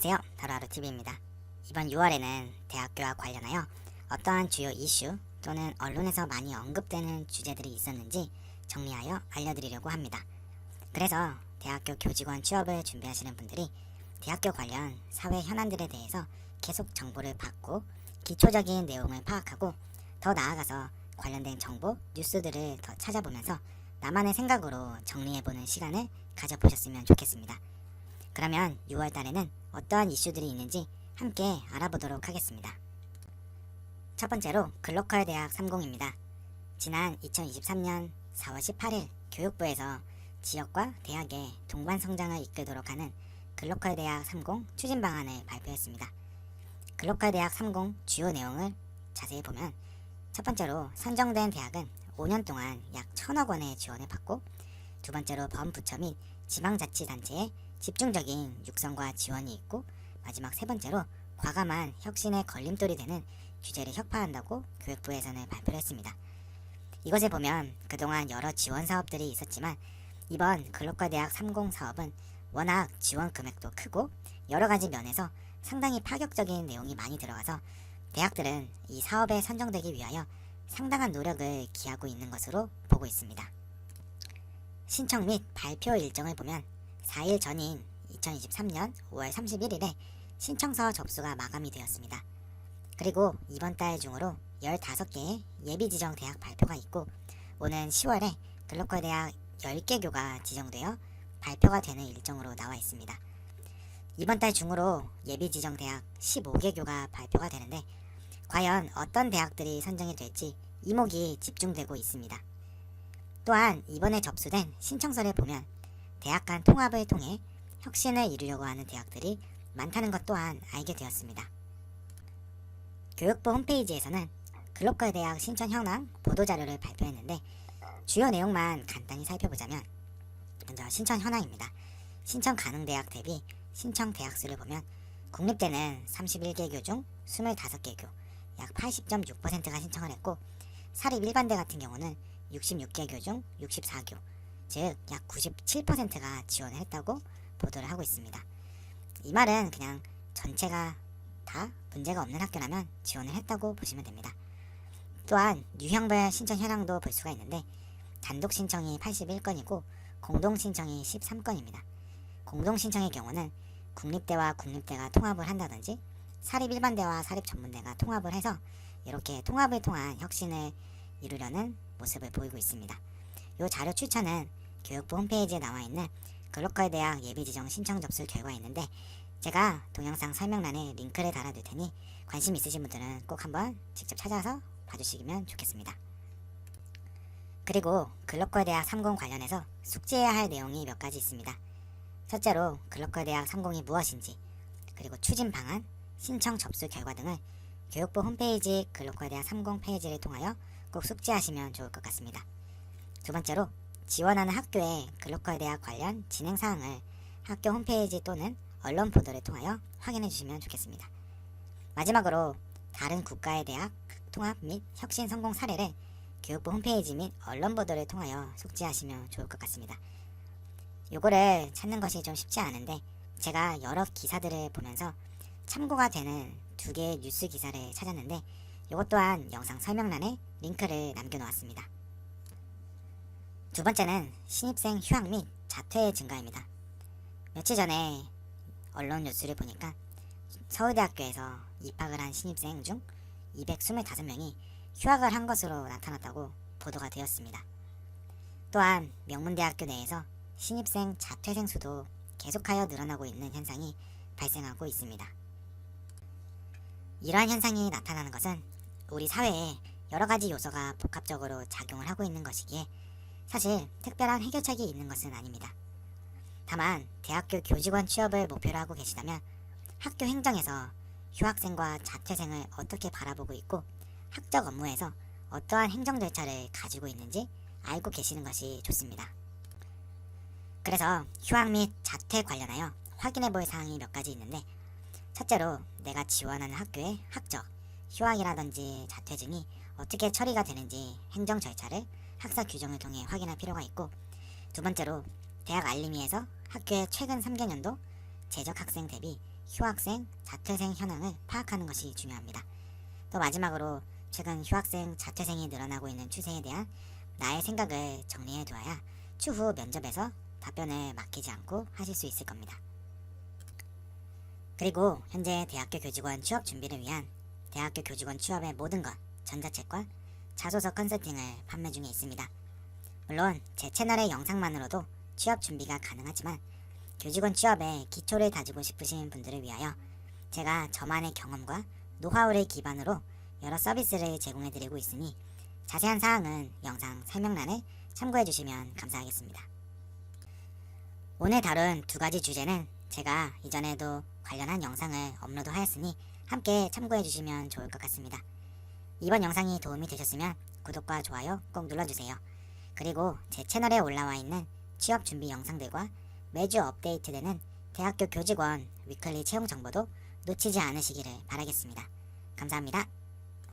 안녕하세요. 하루하루TV입니다. 이번 6월에는 대학교와 관련하여 어떠한 주요 이슈 또는 언론에서 많이 언급되는 주제들이 있었는지 정리하여 알려드리려고 합니다. 그래서 대학교 교직원 취업을 준비하시는 분들이 대학교 관련 사회 현안들에 대해서 계속 정보를 받고 기초적인 내용을 파악하고 더 나아가서 관련된 정보, 뉴스들을 더 찾아보면서 나만의 생각으로 정리해보는 시간을 가져보셨으면 좋겠습니다. 그러면 6월 달에는 어떠한 이슈들이 있는지 함께 알아보도록 하겠습니다. 첫 번째로 글로컬 대학 30입니다. 지난 2023년 4월 18일 교육부에서 지역과 대학의 동반 성장을 이끌도록 하는 글로컬 대학 30 추진 방안을 발표했습니다. 글로컬 대학 30 주요 내용을 자세히 보면 첫 번째로 선정된 대학은 5년 동안 약 1,000억 원의 지원을 받고, 두 번째로 범부처 및 지방자치단체의 집중적인 육성과 지원이 있고, 마지막 세 번째로 과감한 혁신의 걸림돌이 되는 규제를 혁파한다고 교육부에서는 발표를 했습니다. 이것을 보면 그동안 여러 지원 사업들이 있었지만 이번 글로컬 대학 30 사업은 워낙 지원 금액도 크고 여러 가지 면에서 상당히 파격적인 내용이 많이 들어가서 대학들은 이 사업에 선정되기 위하여 상당한 노력을 기하고 있는 것으로 보고 있습니다. 신청 및 발표 일정을 보면 4일 전인 2023년 5월 31일에 신청서 접수가 마감이 되었습니다. 그리고 이번 달 중으로 15개의 예비 지정 대학 발표가 있고, 오는 10월에 글로컬 대학 10개 교가 지정되어 발표가 되는 일정으로 나와 있습니다. 이번 달 중으로 예비 지정 대학 15개 교가 발표가 되는데 과연 어떤 대학들이 선정이 될지 이목이 집중되고 있습니다. 또한 이번에 접수된 신청서를 보면 대학 간 통합을 통해 혁신을 이루려고 하는 대학들이 많다는 것 또한 알게 되었습니다. 교육부 홈페이지에서는 글로컬 대학 신청 현황 보도자료를 발표했는데 주요 내용만 간단히 살펴보자면, 먼저 신청 현황입니다. 신청 가능 대학 대비 신청 대학 수를 보면 국립대는 31개 교 중 25개 교, 약 80.6%가 신청을 했고, 사립 일반대 같은 경우는 66개 교 중 64교, 즉 약 97%가 지원을 했다고 보도를 하고 있습니다. 이 말은 그냥 전체가 다 문제가 없는 학교라면 지원을 했다고 보시면 됩니다. 또한 유형별 신청 현황도 볼 수가 있는데 단독 신청이 81건이고 공동 신청이 13건입니다. 공동 신청의 경우는 국립대와 국립대가 통합을 한다든지 사립 일반대와 사립 전문대가 통합을 해서 이렇게 통합을 통한 혁신을 이루려는 모습을 보이고 있습니다. 이 자료 추천은 교육부 홈페이지에 나와 있는 글로컬 대학 예비지정 신청 접수 결과가 있는데 제가 동영상 설명란에 링크를 달아둘 테니 관심 있으신 분들은 꼭 한번 직접 찾아서 봐주시면 좋겠습니다. 그리고 글로컬 대학 30 관련해서 숙지해야 할 내용이 몇 가지 있습니다. 첫째로 글로컬 대학 30이 무엇인지, 그리고 추진 방안, 신청 접수 결과 등을 교육부 홈페이지 글로컬 대학 30 페이지를 통하여 꼭 숙지하시면 좋을 것 같습니다. 두 번째로 지원하는 학교의 글로컬 대학 관련 진행 사항을 학교 홈페이지 또는 언론 보도를 통하여 확인해 주시면 좋겠습니다. 마지막으로 다른 국가의 대학 통합 및 혁신 성공 사례를 교육부 홈페이지 및 언론 보도를 통하여 숙지하시면 좋을 것 같습니다. 요거를 찾는 것이 좀 쉽지 않은데 제가 여러 기사들을 보면서 참고가 되는 2개의 뉴스 기사를 찾았는데 요것 또한 영상 설명란에 링크를 남겨놓았습니다. 두 번째는 신입생 휴학 및 자퇴의 증가입니다. 며칠 전에 언론 뉴스를 보니까 서울대학교에서 입학을 한 신입생 중 225명이 휴학을 한 것으로 나타났다고 보도가 되었습니다. 또한 명문대학교 내에서 신입생 자퇴생 수도 계속하여 늘어나고 있는 현상이 발생하고 있습니다. 이러한 현상이 나타나는 것은 우리 사회에 여러 가지 요소가 복합적으로 작용을 하고 있는 것이기에 사실 특별한 해결책이 있는 것은 아닙니다. 다만 대학교 교직원 취업을 목표로 하고 계시다면 학교 행정에서 휴학생과 자퇴생을 어떻게 바라보고 있고 학적 업무에서 어떠한 행정 절차를 가지고 있는지 알고 계시는 것이 좋습니다. 그래서 휴학 및 자퇴 관련하여 확인해 볼 사항이 몇 가지 있는데, 첫째로 내가 지원하는 학교의 학적, 휴학이라든지 자퇴증이 어떻게 처리가 되는지 행정 절차를 학사 규정을 통해 확인할 필요가 있고, 두 번째로 대학 알림위에서 학교의 최근 3개년도 재적 학생 대비 휴학생, 자퇴생 현황을 파악하는 것이 중요합니다. 또 마지막으로 최근 휴학생, 자퇴생이 늘어나고 있는 추세에 대한 나의 생각을 정리해 두어야 추후 면접에서 답변을 막히지 않고 하실 수 있을 겁니다. 그리고 현재 대학교 교직원 취업 준비를 위한 대학교 교직원 취업의 모든 것, 전자책과 자소서 컨설팅을 판매 중에 있습니다. 물론 제 채널의 영상만으로도 취업 준비가 가능하지만 교직원 취업의 기초를 다지고 싶으신 분들을 위하여 제가 저만의 경험과 노하우를 기반으로 여러 서비스를 제공해드리고 있으니 자세한 사항은 영상 설명란을 참고해주시면 감사하겠습니다. 오늘 다룬 두 가지 주제는 제가 이전에도 관련한 영상을 업로드하였으니 함께 참고해주시면 좋을 것 같습니다. 이번 영상이 도움이 되셨으면 구독과 좋아요 꼭 눌러주세요. 그리고 제 채널에 올라와 있는 취업 준비 영상들과 매주 업데이트되는 대학교 교직원 위클리 채용 정보도 놓치지 않으시기를 바라겠습니다. 감사합니다.